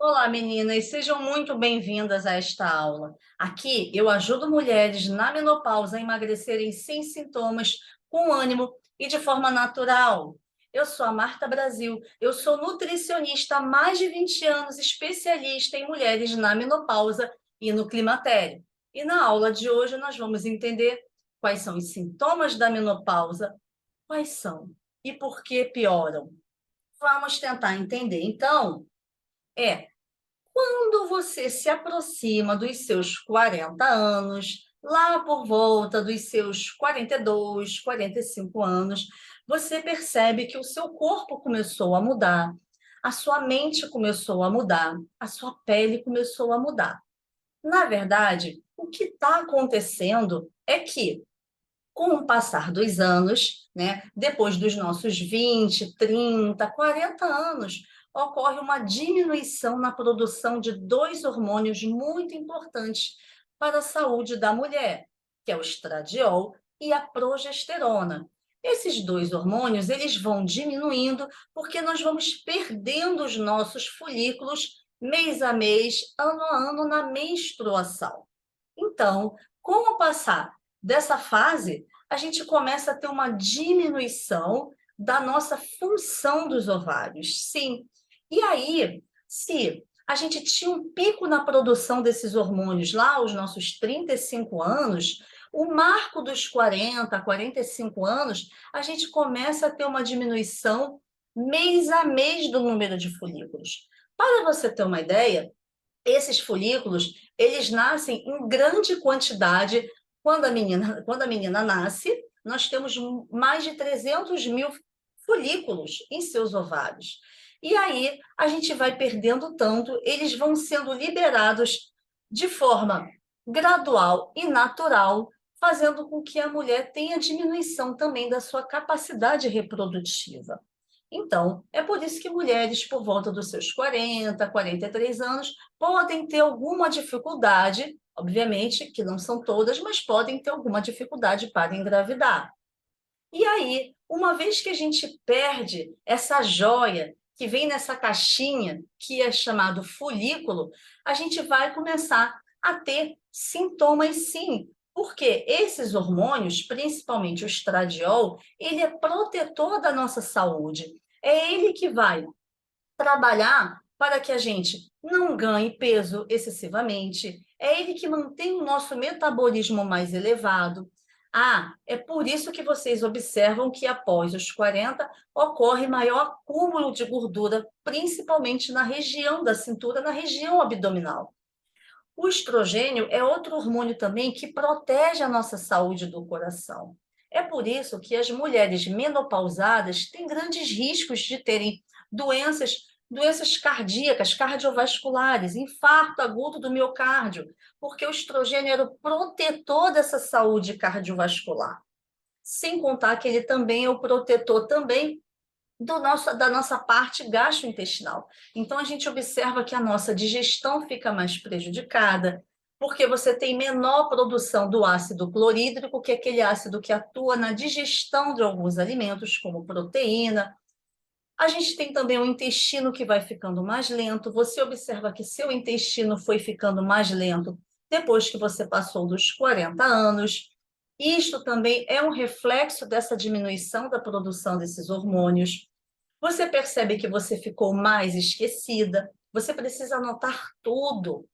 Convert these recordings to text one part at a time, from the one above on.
Olá, meninas, sejam muito bem-vindas a esta aula. Aqui eu ajudo mulheres na menopausa a emagrecerem sem sintomas, com ânimo e de forma natural. Eu sou a Marta Brasil, eu sou nutricionista há mais de 20 anos, especialista em mulheres na menopausa e no climatério. E na aula de hoje nós vamos entender quais são os sintomas da menopausa, quais são e por que pioram. Vamos tentar entender. Então, é. Quando você se aproxima dos seus 40 anos, lá por volta dos seus 42, 45 anos, você percebe que o seu corpo começou a mudar, a sua mente começou a mudar, a sua pele começou a mudar. Na verdade, o que está acontecendo é que, com o passar dos anos, né, depois dos nossos 20, 30, 40 anos, ocorre uma diminuição na produção de dois hormônios muito importantes para a saúde da mulher, que é o estradiol e a progesterona. Esses dois hormônios, eles vão diminuindo porque nós vamos perdendo os nossos folículos mês a mês, ano a ano na menstruação. Então, com o passar dessa fase, a gente começa a ter uma diminuição da nossa função dos ovários. Sim. E aí, se a gente tinha um pico na produção desses hormônios lá aos nossos 35 anos, o marco dos 40, 45 anos, a gente começa a ter uma diminuição mês a mês do número de folículos. Para você ter uma ideia, esses folículos, eles nascem em grande quantidade. Quando a menina nasce, nós temos mais de 300 mil folículos em seus ovários. E aí a gente vai perdendo tanto, eles vão sendo liberados de forma gradual e natural, fazendo com que a mulher tenha diminuição também da sua capacidade reprodutiva. Então, é por isso que mulheres por volta dos seus 40, 43 anos podem ter alguma dificuldade, obviamente que não são todas, mas podem ter alguma dificuldade para engravidar. E aí, uma vez que a gente perde essa joia que vem nessa caixinha, que é chamado folículo, a gente vai começar a ter sintomas, sim. Porque esses hormônios, principalmente o estradiol, ele é protetor da nossa saúde. É ele que vai trabalhar para que a gente não ganhe peso excessivamente. É ele que mantém o nosso metabolismo mais elevado. Ah, é por isso que vocês observam que após os 40 ocorre maior acúmulo de gordura, principalmente na região da cintura, na região abdominal. O estrogênio é outro hormônio também que protege a nossa saúde do coração. É por isso que as mulheres menopausadas têm grandes riscos de terem doenças cardíacas, cardiovasculares, infarto agudo do miocárdio, porque o estrogênio era o protetor dessa saúde cardiovascular. Sem contar que ele também é o protetor também da nossa parte gastrointestinal. Então, a gente observa que a nossa digestão fica mais prejudicada, porque você tem menor produção do ácido clorídrico, que é aquele ácido que atua na digestão de alguns alimentos, como proteína. A gente tem também o intestino que vai ficando mais lento. Você observa que seu intestino foi ficando mais lento depois que você passou dos 40 anos. Isto também é um reflexo dessa diminuição da produção desses hormônios. Você percebe que você ficou mais esquecida, você precisa anotar tudo.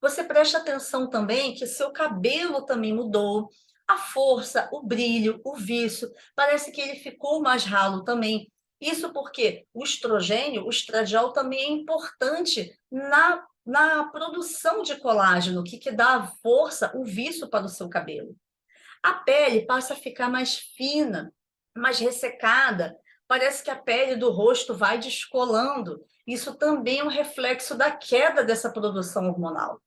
Você presta atenção também que seu cabelo também mudou, a força, o brilho, o viço, parece que ele ficou mais ralo também. Isso porque o estrogênio, o estradiol também é importante na produção de colágeno, que dá a força, o viço para o seu cabelo. A pele passa a ficar mais fina, mais ressecada. Parece que a pele do rosto vai descolando. Isso também é um reflexo da queda dessa produção hormonal.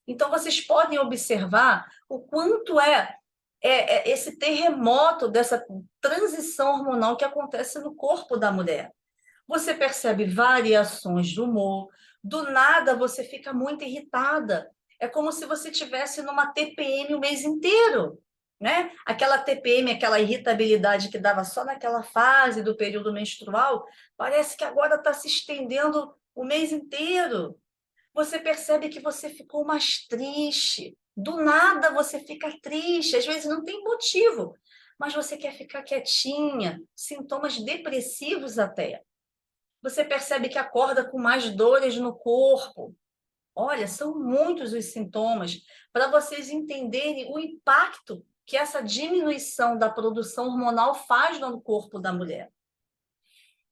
Então, vocês podem observar o quanto é esse terremoto dessa transição hormonal que acontece no corpo da mulher. Você percebe variações de humor, do nada você fica muito irritada. É como se você tivesse numa TPM o mês inteiro, né? Aquela TPM, aquela irritabilidade que dava só naquela fase do período menstrual, parece que agora está se estendendo o mês inteiro. Você percebe que você ficou mais triste. Do nada você fica triste, às vezes não tem motivo, mas você quer ficar quietinha, sintomas depressivos até. Você percebe que acorda com mais dores no corpo. Olha, são muitos os sintomas para vocês entenderem o impacto que essa diminuição da produção hormonal faz no corpo da mulher.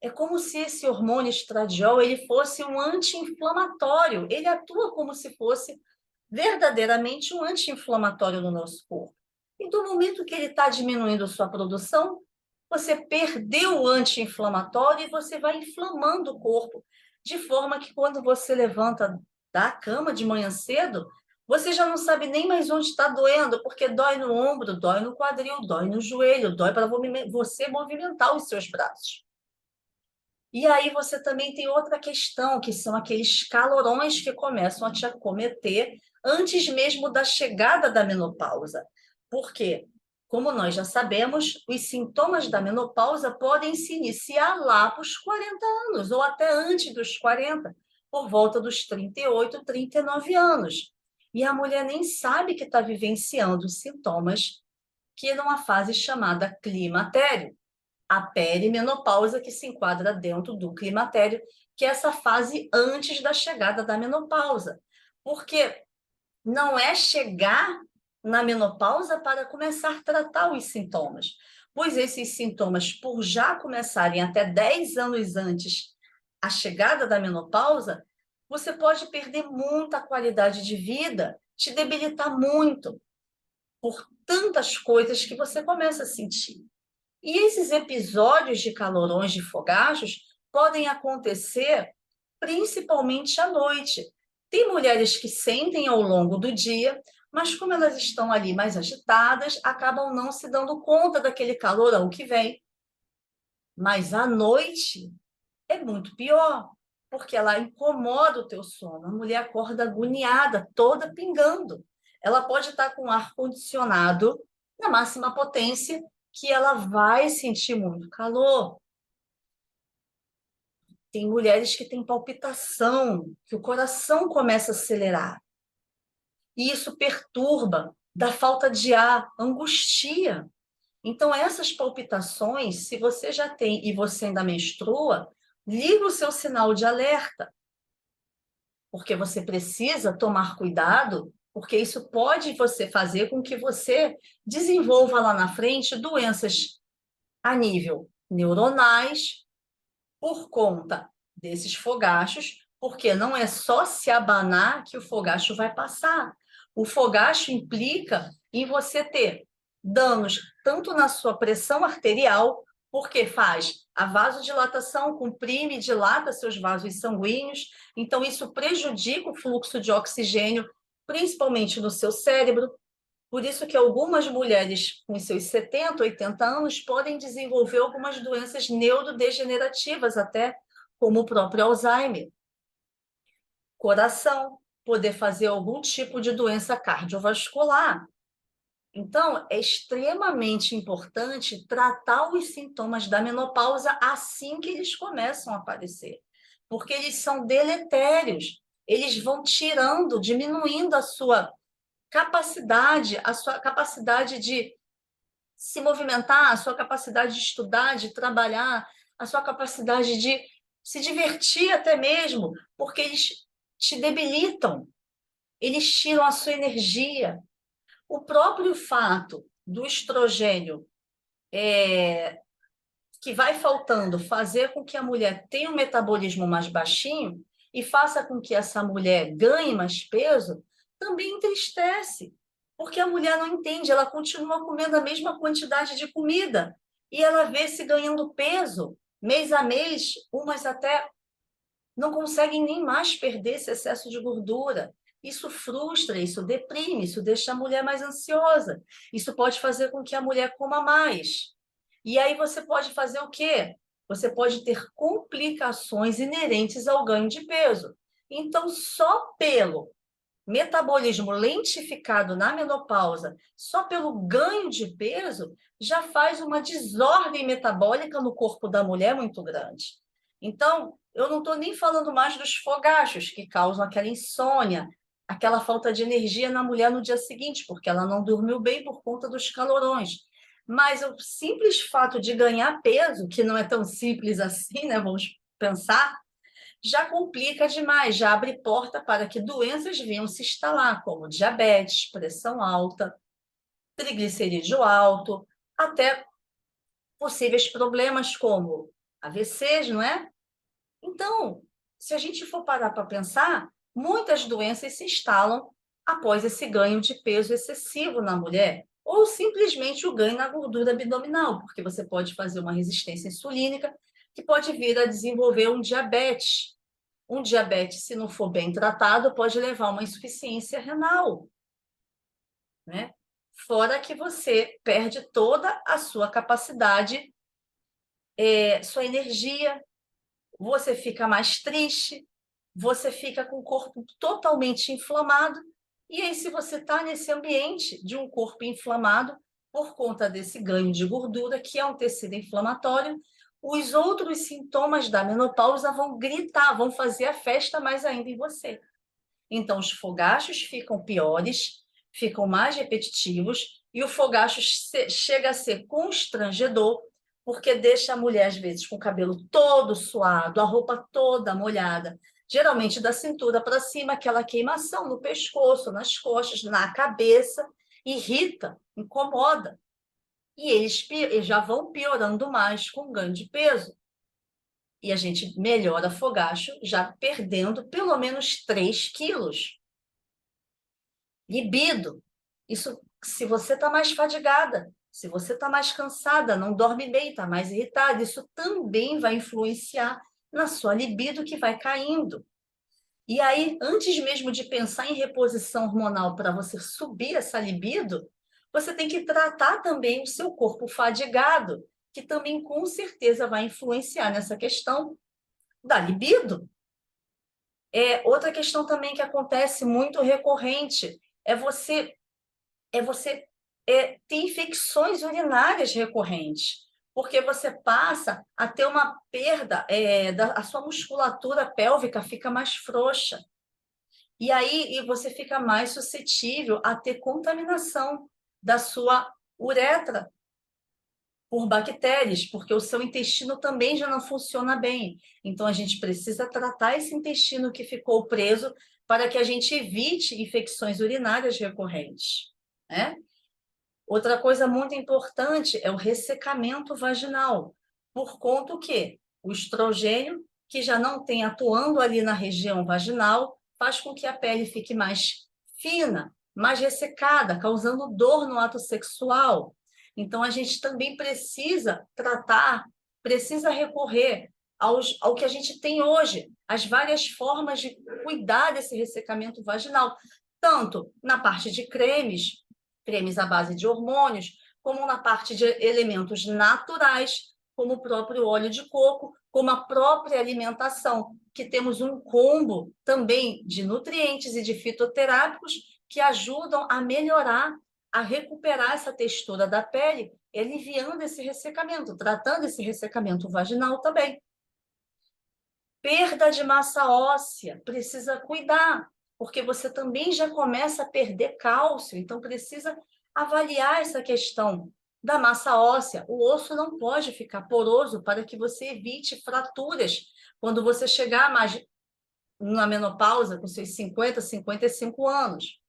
É como se esse hormônio estradiol ele fosse um anti-inflamatório. Ele atua como se fosse verdadeiramente um anti-inflamatório no nosso corpo. E do momento que ele está diminuindo sua produção, você perdeu o anti-inflamatório e você vai inflamando o corpo, de forma que quando você levanta da cama de manhã cedo, você já não sabe nem mais onde está doendo, porque dói no ombro, dói no quadril, dói no joelho, dói para você movimentar os seus braços. E aí você também tem outra questão, que são aqueles calorões que começam a te acometer antes mesmo da chegada da menopausa. Por quê? Como nós já sabemos, os sintomas da menopausa podem se iniciar lá para os 40 anos, ou até antes dos 40, por volta dos 38, 39 anos. E a mulher nem sabe que está vivenciando os sintomas, que é numa fase chamada climatério, a perimenopausa, que se enquadra dentro do climatério, que é essa fase antes da chegada da menopausa. Porque não é chegar na menopausa para começar a tratar os sintomas, pois esses sintomas, por já começarem até 10 anos antes a chegada da menopausa, você pode perder muita qualidade de vida, te debilitar muito por tantas coisas que você começa a sentir. E esses episódios de calorões, de fogachos, podem acontecer principalmente à noite. Tem mulheres que sentem ao longo do dia, mas como elas estão ali mais agitadas, acabam não se dando conta daquele calorão que vem. Mas à noite é muito pior, porque ela incomoda o teu sono. A mulher acorda agoniada, toda pingando. Ela pode estar com o ar-condicionado na máxima potência, que ela vai sentir muito calor. Tem mulheres que têm palpitação, que o coração começa a acelerar. E isso perturba, dá falta de ar, angustia. Então, essas palpitações, se você já tem e você ainda menstrua, liga o seu sinal de alerta, porque você precisa tomar cuidado, porque isso pode você fazer com que você desenvolva lá na frente doenças a nível neuronais, por conta desses fogachos, porque não é só se abanar que o fogacho vai passar. O fogacho implica em você ter danos tanto na sua pressão arterial, porque faz a vasodilatação, comprime e dilata seus vasos sanguíneos, então isso prejudica o fluxo de oxigênio, principalmente no seu cérebro. Por isso que algumas mulheres com seus 70, 80 anos podem desenvolver algumas doenças neurodegenerativas, até como o próprio Alzheimer. Coração, poder fazer algum tipo de doença cardiovascular. Então, é extremamente importante tratar os sintomas da menopausa assim que eles começam a aparecer, porque eles são deletérios, eles vão tirando, diminuindo a sua capacidade de se movimentar, a sua capacidade de estudar, de trabalhar, a sua capacidade de se divertir até mesmo, porque eles te debilitam, eles tiram a sua energia. O próprio fato do estrogênio que vai faltando fazer com que a mulher tenha um metabolismo mais baixinho e faça com que essa mulher ganhe mais peso, também entristece, porque a mulher não entende, ela continua comendo a mesma quantidade de comida e ela vê se ganhando peso mês a mês, umas até não conseguem nem mais perder esse excesso de gordura. Isso frustra, isso deprime, isso deixa a mulher mais ansiosa. Isso pode fazer com que a mulher coma mais. E aí você pode fazer o quê? Você pode ter complicações inerentes ao ganho de peso. Então, só pelo metabolismo lentificado na menopausa, só pelo ganho de peso, já faz uma desordem metabólica no corpo da mulher muito grande. Então, eu não estou nem falando mais dos fogachos, que causam aquela insônia, aquela falta de energia na mulher no dia seguinte, porque ela não dormiu bem por conta dos calorões. Mas o simples fato de ganhar peso, que não é tão simples assim, né? Vamos pensar, já complica demais, já abre porta para que doenças venham se instalar, como diabetes, pressão alta, triglicerídeo alto, até possíveis problemas como AVCs, não é? Então, se a gente for parar para pensar, muitas doenças se instalam após esse ganho de peso excessivo na mulher, ou simplesmente o ganho na gordura abdominal, porque você pode fazer uma resistência insulínica que pode vir a desenvolver um diabetes. Um diabetes, se não for bem tratado, pode levar a uma insuficiência renal, né? Fora que você perde toda a sua capacidade, sua energia, você fica mais triste, você fica com o corpo totalmente inflamado. E aí, se você está nesse ambiente de um corpo inflamado, por conta desse ganho de gordura, que é um tecido inflamatório, os outros sintomas da menopausa vão gritar, vão fazer a festa mais ainda em você. Então, os fogachos ficam piores, ficam mais repetitivos, e o fogacho chega a ser constrangedor, porque deixa a mulher, às vezes, com o cabelo todo suado, a roupa toda molhada, geralmente da cintura para cima, aquela queimação no pescoço, nas costas, na cabeça, irrita, incomoda. E eles já vão piorando mais com o ganho de peso. E a gente melhora fogacho já perdendo pelo menos 3 quilos. Libido. Isso, se você está mais fadigada, se você está mais cansada, não dorme bem, está mais irritada, isso também vai influenciar na sua libido que vai caindo. E aí, antes mesmo de pensar em reposição hormonal para você subir essa libido, você tem que tratar também o seu corpo fadigado, que também com certeza vai influenciar nessa questão da libido. Outra questão também que acontece muito recorrente é você ter infecções urinárias recorrentes, porque você passa a ter uma perda, a sua musculatura pélvica fica mais frouxa. E aí você fica mais suscetível a ter contaminação da sua uretra por bactérias, porque o seu intestino também já não funciona bem. Então, a gente precisa tratar esse intestino que ficou preso para que a gente evite infecções urinárias recorrentes, né? Outra coisa muito importante é o ressecamento vaginal, por conta que o estrogênio, que já não tem atuando ali na região vaginal, faz com que a pele fique mais fina, mais ressecada, causando dor no ato sexual. Então, a gente também precisa tratar, precisa recorrer ao que a gente tem hoje, as várias formas de cuidar desse ressecamento vaginal, tanto na parte de cremes à base de hormônios, como na parte de elementos naturais, como o próprio óleo de coco, como a própria alimentação, que temos um combo também de nutrientes e de fitoterápicos que ajudam a melhorar, a recuperar essa textura da pele, aliviando esse ressecamento, tratando esse ressecamento vaginal também. Perda de massa óssea, precisa cuidar, porque você também já começa a perder cálcio, então precisa avaliar essa questão da massa óssea. O osso não pode ficar poroso para que você evite fraturas quando você chegar mais na menopausa, com seus 50, 55 anos.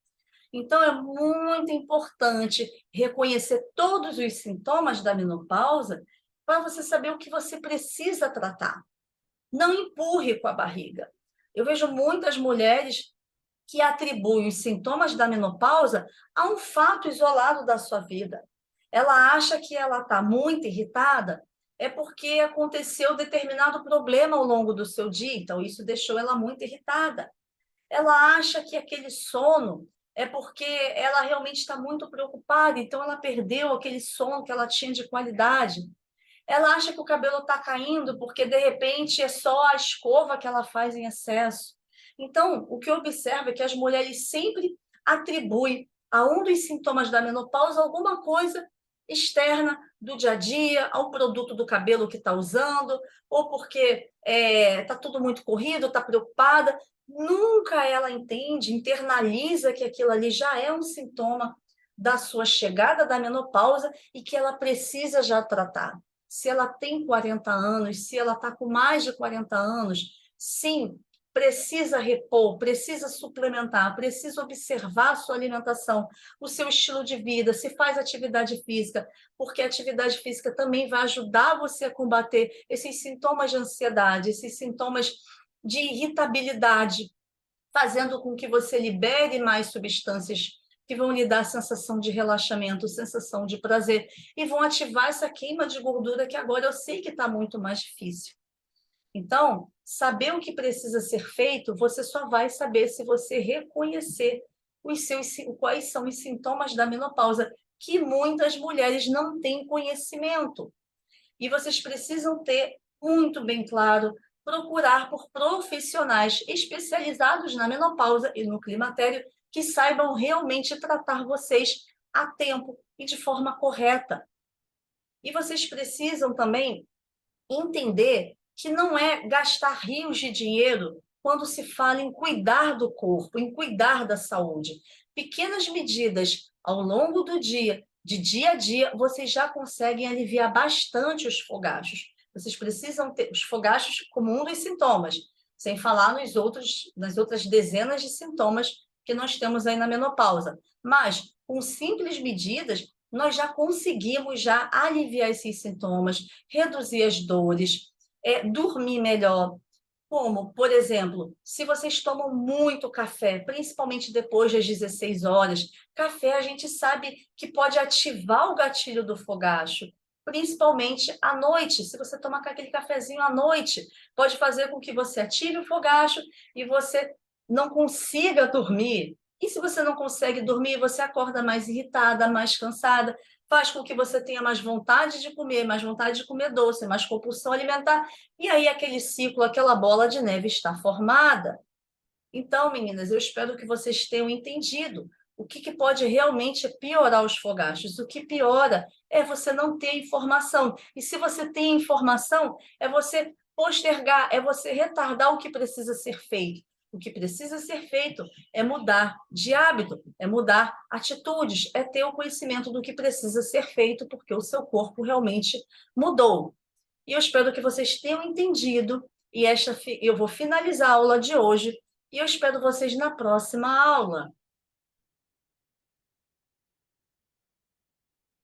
Então, é muito importante reconhecer todos os sintomas da menopausa para você saber o que você precisa tratar. Não empurre com a barriga. Eu vejo muitas mulheres que atribuem os sintomas da menopausa a um fato isolado da sua vida. Ela acha que ela está muito irritada, é porque aconteceu determinado problema ao longo do seu dia, então isso deixou ela muito irritada. Ela acha que aquele sono é porque ela realmente está muito preocupada, então ela perdeu aquele sono que ela tinha de qualidade. Ela acha que o cabelo está caindo porque, de repente, é só a escova que ela faz em excesso. Então, o que eu observo é que as mulheres sempre atribuem a um dos sintomas da menopausa alguma coisa externa do dia a dia, ao produto do cabelo que está usando, ou porque está tudo muito corrido, está preocupada. Nunca ela entende, internaliza que aquilo ali já é um sintoma da sua chegada da menopausa e que ela precisa já tratar. Se ela tem 40 anos, se ela está com mais de 40 anos, sim, precisa repor, precisa suplementar, precisa observar a sua alimentação, o seu estilo de vida, se faz atividade física, porque a atividade física também vai ajudar você a combater esses sintomas de ansiedade, esses sintomas de irritabilidade, fazendo com que você libere mais substâncias que vão lhe dar sensação de relaxamento, sensação de prazer, e vão ativar essa queima de gordura que agora eu sei que está muito mais difícil. Então, saber o que precisa ser feito, você só vai saber se você reconhecer quais são os sintomas da menopausa, que muitas mulheres não têm conhecimento. E vocês precisam ter muito bem claro, procurar por profissionais especializados na menopausa e no climatério que saibam realmente tratar vocês a tempo e de forma correta. E vocês precisam também entender que não é gastar rios de dinheiro quando se fala em cuidar do corpo, em cuidar da saúde. Pequenas medidas ao longo do dia, de dia a dia, vocês já conseguem aliviar bastante os fogachos. Vocês precisam ter os fogachos como um dos sintomas, sem falar nas outras dezenas de sintomas que nós temos aí na menopausa. Mas, com simples medidas, nós já conseguimos já aliviar esses sintomas, reduzir as dores, dormir melhor. Como, por exemplo, se vocês tomam muito café, principalmente depois das 16 horas, café a gente sabe que pode ativar o gatilho do fogacho, principalmente à noite. Se você tomar aquele cafezinho à noite, pode fazer com que você ative o fogacho e você não consiga dormir. E se você não consegue dormir, você acorda mais irritada, mais cansada, faz com que você tenha mais vontade de comer, mais vontade de comer doce, mais compulsão alimentar, e aí aquele ciclo, aquela bola de neve está formada. Então, meninas, eu espero que vocês tenham entendido o que pode realmente piorar os fogachos. O que piora é você não ter informação. E se você tem informação, é você postergar, é você retardar o que precisa ser feito. O que precisa ser feito é mudar de hábito, é mudar atitudes, é ter o conhecimento do que precisa ser feito, porque o seu corpo realmente mudou. E eu espero que vocês tenham entendido. E eu vou finalizar a aula de hoje. E eu espero vocês na próxima aula.